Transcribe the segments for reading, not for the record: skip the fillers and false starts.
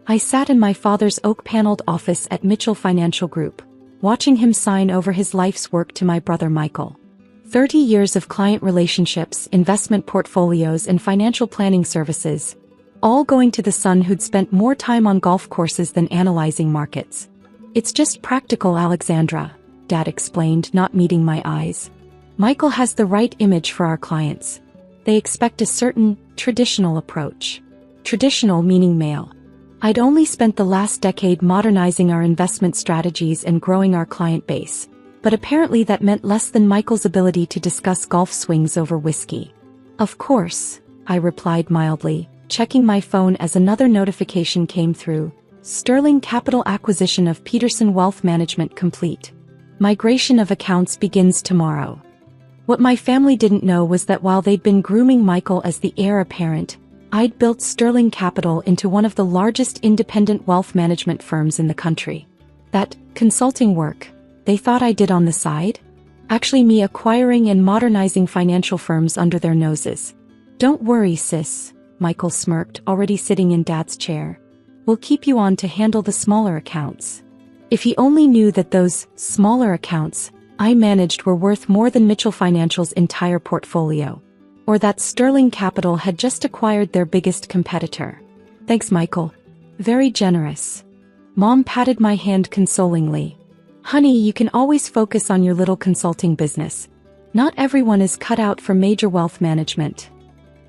I sat in my father's oak-paneled office at Mitchell Financial Group, watching him sign over his life's work to my brother Michael. 30 years of client relationships, investment portfolios, and financial planning services, all going to the son who'd spent more time on golf courses than analyzing markets. It's just practical, Alexandra, Dad explained, not meeting my eyes. Michael has the right image for our clients. They expect a certain, traditional approach. Traditional meaning male. I'd only spent the last decade modernizing our investment strategies and growing our client base, but apparently that meant less than Michael's ability to discuss golf swings over whiskey. Of course, I replied mildly, checking my phone as another notification came through. Sterling Capital acquisition of Peterson Wealth Management complete. Migration of accounts begins tomorrow. What my family didn't know was that while they'd been grooming Michael as the heir apparent, I'd built Sterling Capital into one of the largest independent wealth management firms in the country. That consulting work, they thought I did on the side? Actually me acquiring and modernizing financial firms under their noses. Don't worry, sis, Michael smirked, already sitting in Dad's chair. We'll keep you on to handle the smaller accounts. If he only knew that those smaller accounts I managed were worth more than Mitchell Financial's entire portfolio. Or that Sterling Capital had just acquired their biggest competitor. Thanks, Michael. Very generous. Mom patted my hand consolingly. Honey, you can always focus on your little consulting business. Not everyone is cut out for major wealth management.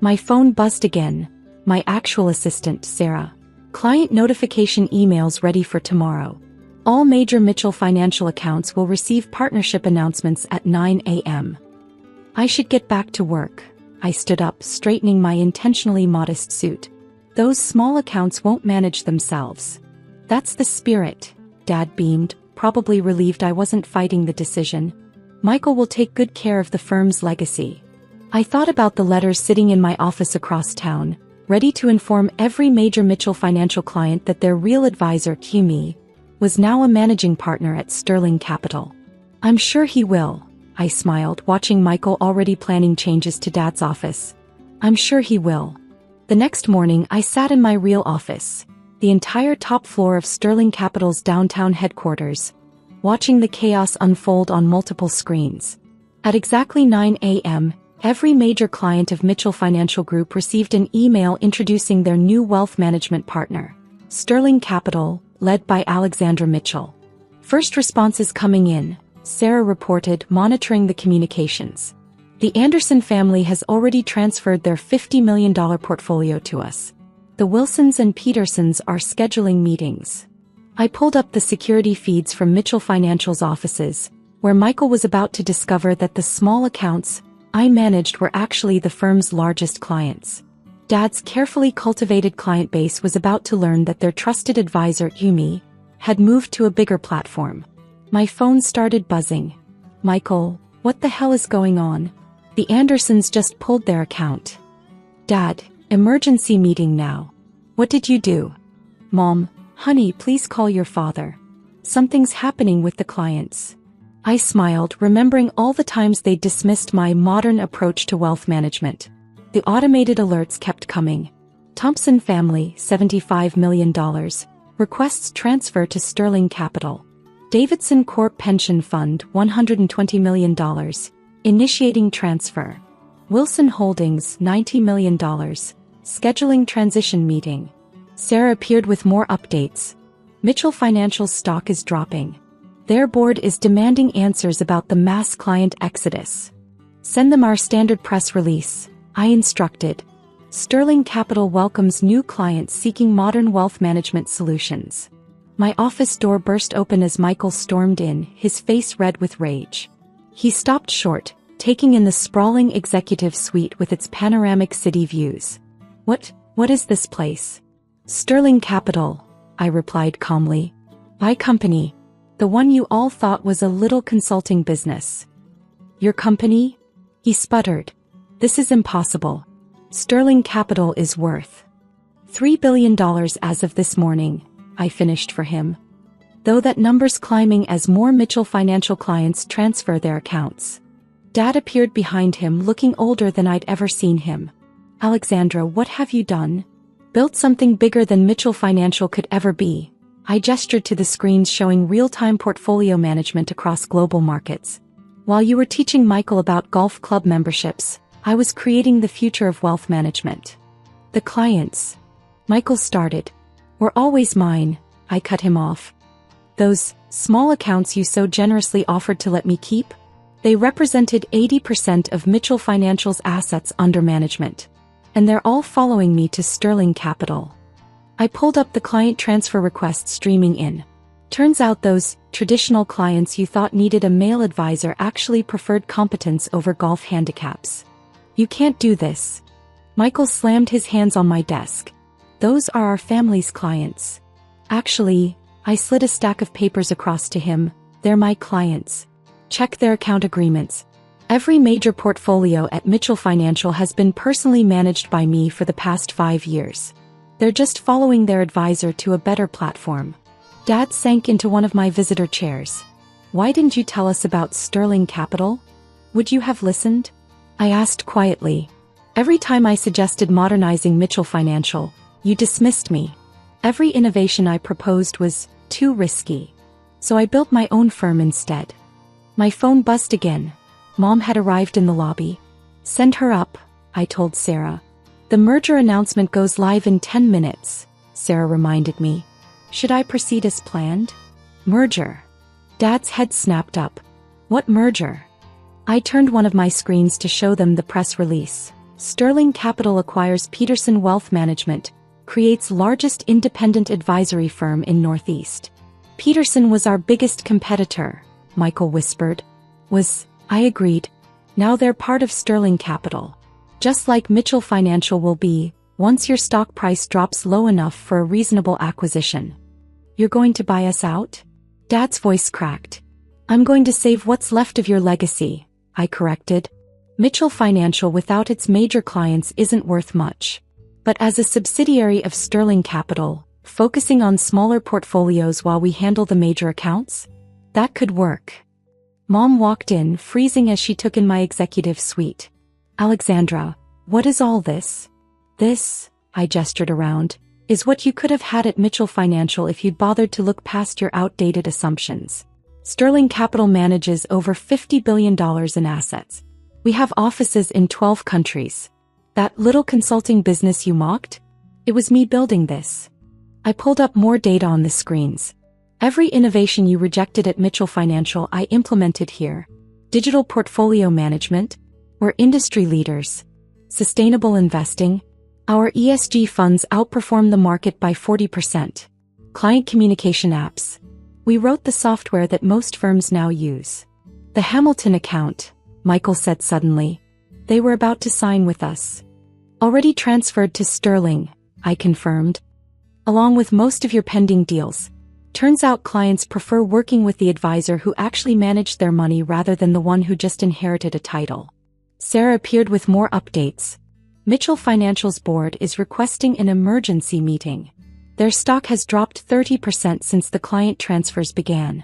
My phone buzzed again. My actual assistant, Sarah. Client notification emails ready for tomorrow. All major Mitchell Financial accounts will receive partnership announcements at 9 a.m. I should get back to work. I stood up, straightening my intentionally modest suit. Those small accounts won't manage themselves. That's the spirit, Dad beamed, probably relieved I wasn't fighting the decision. Michael will take good care of the firm's legacy. I thought about the letters sitting in my office across town, ready to inform every major Mitchell Financial client that their real advisor, me, was now a managing partner at Sterling Capital. I'm sure he will, I smiled, watching Michael already planning changes to Dad's office. I'm sure he will. The next morning I sat in my real office, the entire top floor of Sterling Capital's downtown headquarters, watching the chaos unfold on multiple screens. At exactly 9 a.m., every major client of Mitchell Financial Group received an email introducing their new wealth management partner, Sterling Capital, led by Alexandra Mitchell. First responses coming in, Sarah reported, monitoring the communications. The Anderson family has already transferred their $50 million portfolio to us. The Wilsons and Petersons are scheduling meetings. I pulled up the security feeds from Mitchell Financial's offices, where Michael was about to discover that the small accounts I managed were actually the firm's largest clients. Dad's carefully cultivated client base was about to learn that their trusted advisor, Yumi, had moved to a bigger platform. My phone started buzzing. Michael, what the hell is going on? The Andersons just pulled their account. Dad, emergency meeting now. What did you do? Mom, honey, please call your father. Something's happening with the clients. I smiled, remembering all the times they dismissed my modern approach to wealth management. The automated alerts kept coming. Thompson family, $75 million. Requests transfer to Sterling Capital. Davidson Corp Pension Fund, $120 million. Initiating transfer. Wilson Holdings, $90 million. Scheduling transition meeting. Sarah appeared with more updates. Mitchell Financial's stock is dropping. Their board is demanding answers about the mass client exodus. Send them our standard press release, I instructed. Sterling Capital welcomes new clients seeking modern wealth management solutions. My office door burst open as Michael stormed in, his face red with rage. He stopped short, taking in the sprawling executive suite with its panoramic city views. What is this place? Sterling Capital, I replied calmly. My company. The one you all thought was a little consulting business. Your company? He sputtered. This is impossible. Sterling Capital is worth $3 billion as of this morning, I finished for him. Though that number's climbing as more Mitchell Financial clients transfer their accounts. Dad appeared behind him, looking older than I'd ever seen him. Alexandra, what have you done? Built something bigger than Mitchell Financial could ever be. I gestured to the screens showing real-time portfolio management across global markets. While you were teaching Michael about golf club memberships, I was creating the future of wealth management. The clients, Michael started, were always mine. I cut him off. Those small accounts you so generously offered to let me keep? They represented 80% of Mitchell Financial's assets under management. And they're all following me to Sterling Capital. I pulled up the client transfer requests streaming in. Turns out those traditional clients you thought needed a male advisor actually preferred competence over golf handicaps. You can't do this. Michael slammed his hands on my desk. Those are our family's clients. Actually, I slid a stack of papers across to him. They're my clients. Check their account agreements. Every major portfolio at Mitchell Financial has been personally managed by me for the past 5 years. They're just following their advisor to a better platform. Dad sank into one of my visitor chairs. Why didn't you tell us about Sterling Capital? Would you have listened? I asked quietly. Every time I suggested modernizing Mitchell Financial, you dismissed me. Every innovation I proposed was too risky. So I built my own firm instead. My phone buzzed again. Mom had arrived in the lobby. Send her up, I told Sarah. The merger announcement goes live in 10 minutes, Sarah reminded me. Should I proceed as planned? Merger. Dad's head snapped up. What merger? I turned one of my screens to show them the press release. Sterling Capital acquires Peterson Wealth Management, creates largest independent advisory firm in Northeast. Peterson was our biggest competitor, Michael whispered. I agreed. Now they're part of Sterling Capital. Just like Mitchell Financial will be, once your stock price drops low enough for a reasonable acquisition. You're going to buy us out? Dad's voice cracked. I'm going to save what's left of your legacy, I corrected. Mitchell Financial without its major clients isn't worth much. But as a subsidiary of Sterling Capital, focusing on smaller portfolios while we handle the major accounts? That could work. Mom walked in, freezing as she took in my executive suite. Alexandra, what is all this? This, I gestured around, is what you could have had at Mitchell Financial if you'd bothered to look past your outdated assumptions. Sterling Capital manages over $50 billion in assets. We have offices in 12 countries. That little consulting business you mocked? It was me building this. I pulled up more data on the screens. Every innovation you rejected at Mitchell Financial I implemented here. Digital portfolio management. We're industry leaders. Sustainable investing. Our ESG funds outperform the market by 40%. Client communication apps. We wrote the software that most firms now use. The Hamilton account, Michael said suddenly. They were about to sign with us. Already transferred to Sterling, I confirmed. Along with most of your pending deals. Turns out clients prefer working with the advisor who actually managed their money rather than the one who just inherited a title. Sarah appeared with more updates. Mitchell Financial's board is requesting an emergency meeting. Their stock has dropped 30% since the client transfers began.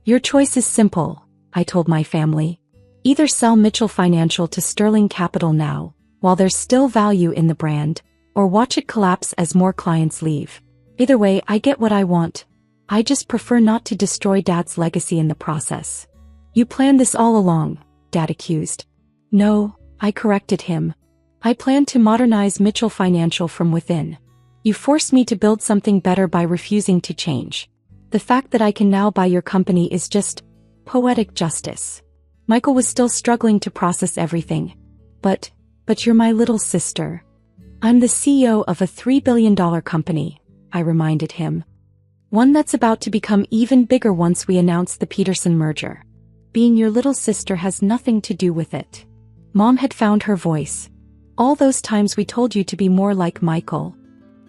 Your choice is simple, I told my family. Either sell Mitchell Financial to Sterling Capital now, while there's still value in the brand, or watch it collapse as more clients leave. Either way, I get what I want. I just prefer not to destroy Dad's legacy in the process. You planned this all along, Dad accused. No, I corrected him. I planned to modernize Mitchell Financial from within. You forced me to build something better by refusing to change. The fact that I can now buy your company is just poetic justice. Michael was still struggling to process everything. But you're my little sister. I'm the CEO of a $3 billion company, I reminded him. One that's about to become even bigger once we announce the Peterson merger. Being your little sister has nothing to do with it. Mom had found her voice. All those times we told you to be more like Michael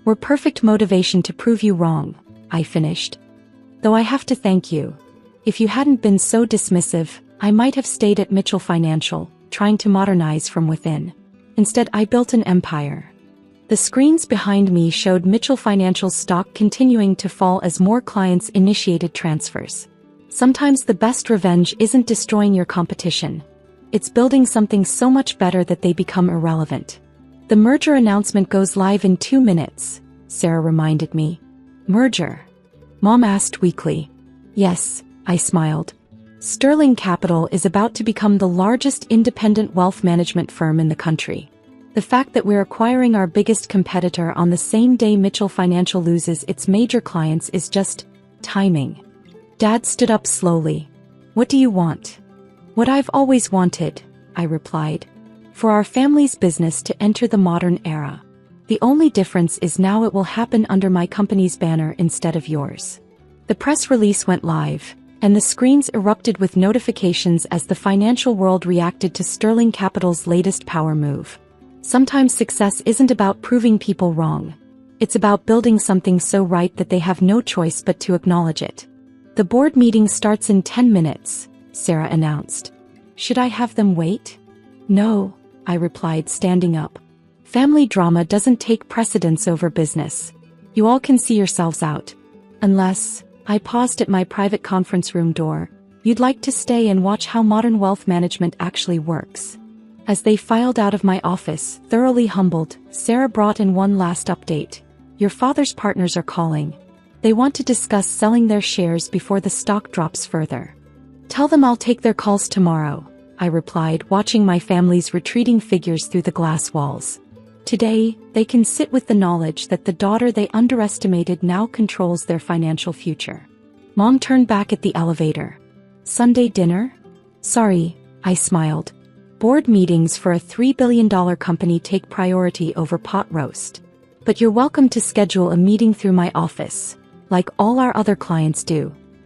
were perfect motivation to prove you wrong, I finished. Though I have to thank you. If you hadn't been so dismissive, I might have stayed at Mitchell Financial, trying to modernize from within. Instead, I built an empire. The screens behind me showed Mitchell Financial's stock continuing to fall as more clients initiated transfers. Sometimes the best revenge isn't destroying your competition. It's building something so much better that they become irrelevant. The merger announcement goes live in 2 minutes, Sarah reminded me. Merger? Mom asked weakly. Yes, I smiled. Sterling Capital is about to become the largest independent wealth management firm in the country. The fact that we're acquiring our biggest competitor on the same day Mitchell Financial loses its major clients is just timing. Dad stood up slowly. What do you want? What I've always wanted, I replied. For our family's business to enter the modern era. The only difference is now it will happen under my company's banner instead of yours. The press release went live, and the screens erupted with notifications as the financial world reacted to Sterling Capital's latest power move. Sometimes success isn't about proving people wrong. It's about building something so right that they have no choice but to acknowledge it. The board meeting starts in 10 minutes, Sarah announced. Should I have them wait? No, I replied, standing up. Family drama doesn't take precedence over business. You all can see yourselves out. Unless, I paused at my private conference room door, you'd like to stay and watch how modern wealth management actually works. As they filed out of my office, thoroughly humbled, Sarah brought in one last update. Your father's partners are calling. They want to discuss selling their shares before the stock drops further. Tell them I'll take their calls tomorrow, I replied, watching my family's retreating figures through the glass walls. Today, they can sit with the knowledge that the daughter they underestimated now controls their financial future. Mom turned back at the elevator. Sunday dinner? Sorry, I smiled. Board meetings for a $3 billion company take priority over pot roast. But you're welcome to schedule a meeting through my office, like all our other clients do.